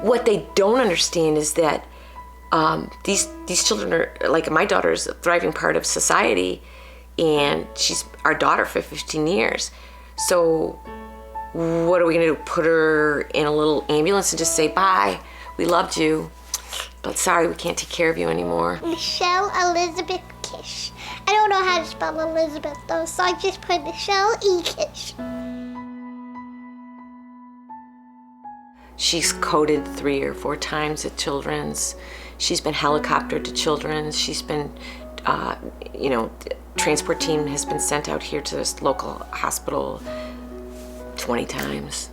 What they don't understand is that these children are, like my daughter is a thriving part of society, and she's our daughter for 15 years. So what are we gonna do? Put her in a little ambulance and just say, bye, we loved you, but sorry, we can't take care of you anymore. Michelle Elizabeth Kish. I don't know how to spell Elizabeth though, so I just put Michelle E. Kish. She's coded 3 or 4 times at Children's. She's been helicoptered to Children's. She's been, transport team has been sent out here to this local hospital 20 times,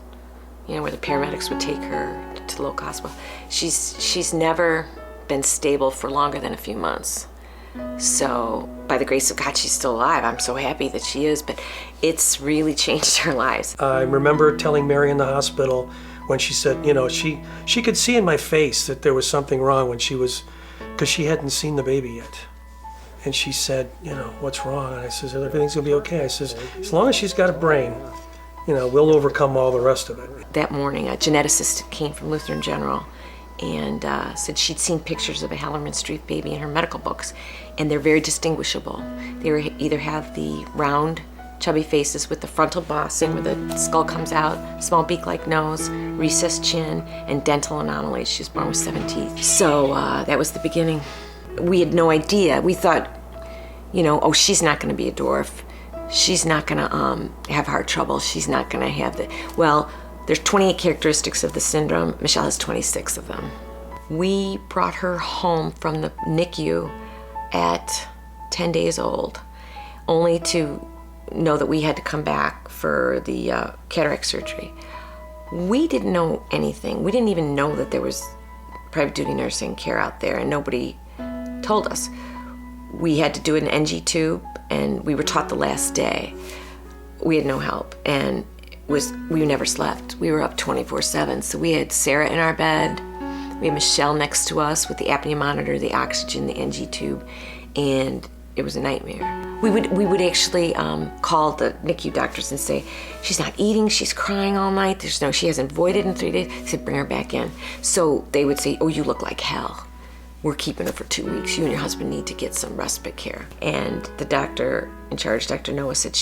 where the paramedics would take her to the local hospital. She's never been stable for longer than a few months. So by the grace of God, she's still alive. I'm so happy that she is, but it's really changed her lives. I remember telling Mary in the hospital when she said, she could see in my face that there was something wrong when because she hadn't seen the baby yet. And she said, what's wrong? And I says, everything's gonna be okay. I says, as long as she's got a brain, we'll overcome all the rest of it. That morning, a geneticist came from Lutheran General and said she'd seen pictures of a Hallermann-Streiff baby in her medical books, and they're very distinguishable. They either have the round, chubby faces with the frontal bossing where the skull comes out, small beak-like nose, recessed chin, and dental anomalies. She was born with 7 teeth. So that was the beginning. We had no idea. We thought, she's not gonna be a dwarf. She's not gonna have heart trouble. She's not gonna have well, there's 28 characteristics of the syndrome. Michelle has 26 of them. We brought her home from the NICU at 10 days old, only to know that we had to come back for the cataract surgery. We didn't know anything. We didn't even know that there was private duty nursing care out there, and nobody told us. We had to do an NG tube, and we were taught the last day. We had no help, and we never slept. We were up 24/7. So we had Sarah in our bed. We had Michelle next to us with the apnea monitor, the oxygen, the NG tube, and it was a nightmare. We would actually call the NICU doctors and say, she's not eating, she's crying all night, she hasn't voided in 3 days. They said, bring her back in. So they would say, oh, you look like hell. We're keeping her for 2 weeks. You and your husband need to get some respite care. And the doctor in charge, Dr. Noah, said,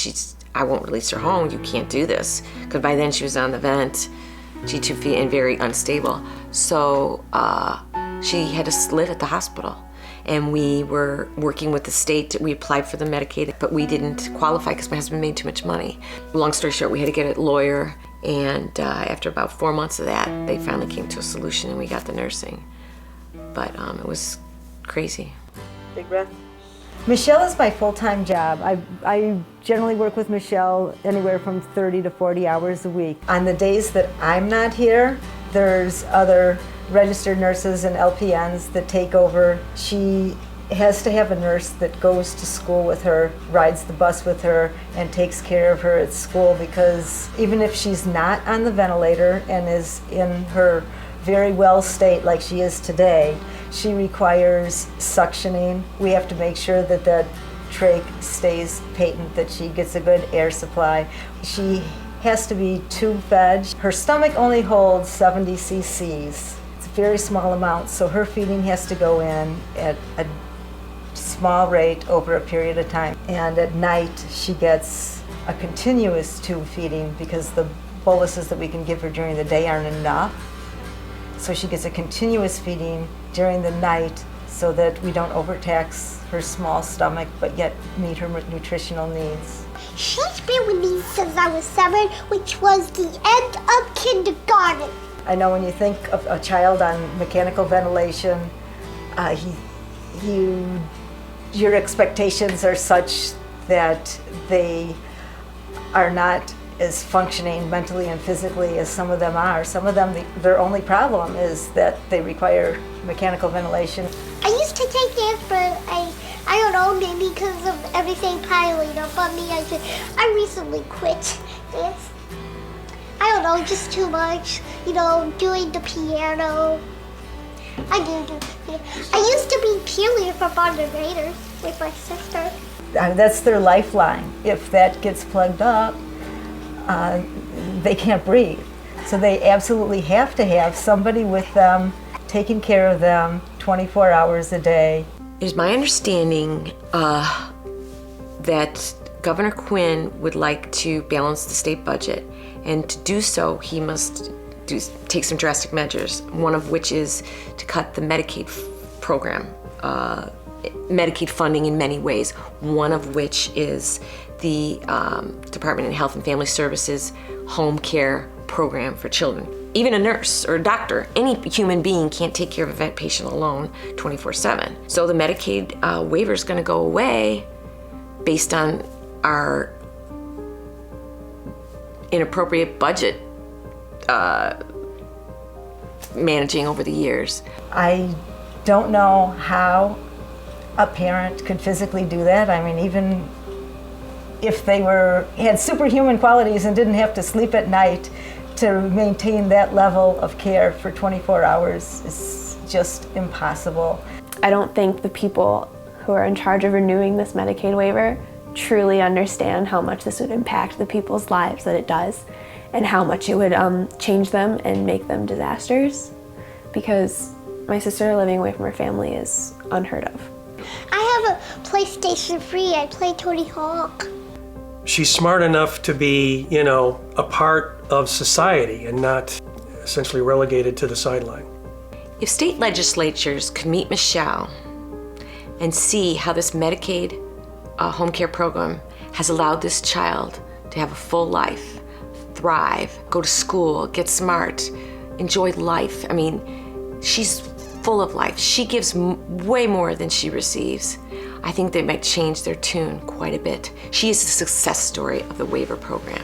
I won't release her home. You can't do this. Because by then she was on the vent, G2 feet, and very unstable. So she had a slit at the hospital. And we were working with the state. We applied for the Medicaid, but we didn't qualify because my husband made too much money. Long story short, we had to get a lawyer. And after about 4 months of that, they finally came to a solution and we got the nursing. But it was crazy. Big breath. Michelle is my full-time job. I generally work with Michelle anywhere from 30 to 40 hours a week. On the days that I'm not here, there's other registered nurses and LPNs that take over. She has to have a nurse that goes to school with her, rides the bus with her, and takes care of her at school, because even if she's not on the ventilator and is in her very well state like she is today, she requires suctioning. We have to make sure that that trach stays patent, that she gets a good air supply. She has to be tube fed. Her stomach only holds 70 cc's. It's a very small amount, so her feeding has to go in at a small rate over a period of time. And at night, she gets a continuous tube feeding because the boluses that we can give her during the day aren't enough. So she gets a continuous feeding during the night so that we don't overtax her small stomach, but yet meet her nutritional needs. She's been with me since I was 7, which was the end of kindergarten. I know when you think of a child on mechanical ventilation, your expectations are such that they are not as functioning mentally and physically as some of them are. Some of them, their only problem is that they require mechanical ventilation. I used to take dance, but I don't know, maybe because of everything piling up on me. I recently quit dance. I don't know, just too much, doing the piano. I used to be cheerleader for Bonded Raiders with my sister. That's their lifeline. If that gets plugged up, they can't breathe. So they absolutely have to have somebody with them, taking care of them 24 hours a day. It is my understanding that Governor Quinn would like to balance the state budget, and to do so, he must take some drastic measures, one of which is to cut the Medicaid program, Medicaid funding in many ways, one of which is the Department of Health and Family Services home care program for children. Even a nurse or a doctor, any human being can't take care of a vet patient alone 24/7. So the Medicaid waiver is going to go away based on our inappropriate budget managing over the years. I don't know how a parent could physically do that. I mean, even if they had superhuman qualities and didn't have to sleep at night, to maintain that level of care for 24 hours is just impossible. I don't think the people who are in charge of renewing this Medicaid waiver truly understand how much this would impact the people's lives that it does, and how much it would change them and make them disasters, because my sister living away from her family is unheard of. I have a PlayStation 3. I play Tony Hawk. She's smart enough to be, a part of society and not essentially relegated to the sideline. If state legislatures could meet Michelle and see how this Medicaid home care program has allowed this child to have a full life, thrive, go to school, get smart, enjoy life. I mean, she's full of life. She gives way more than she receives. I think they might change their tune quite a bit. She is the success story of the waiver program.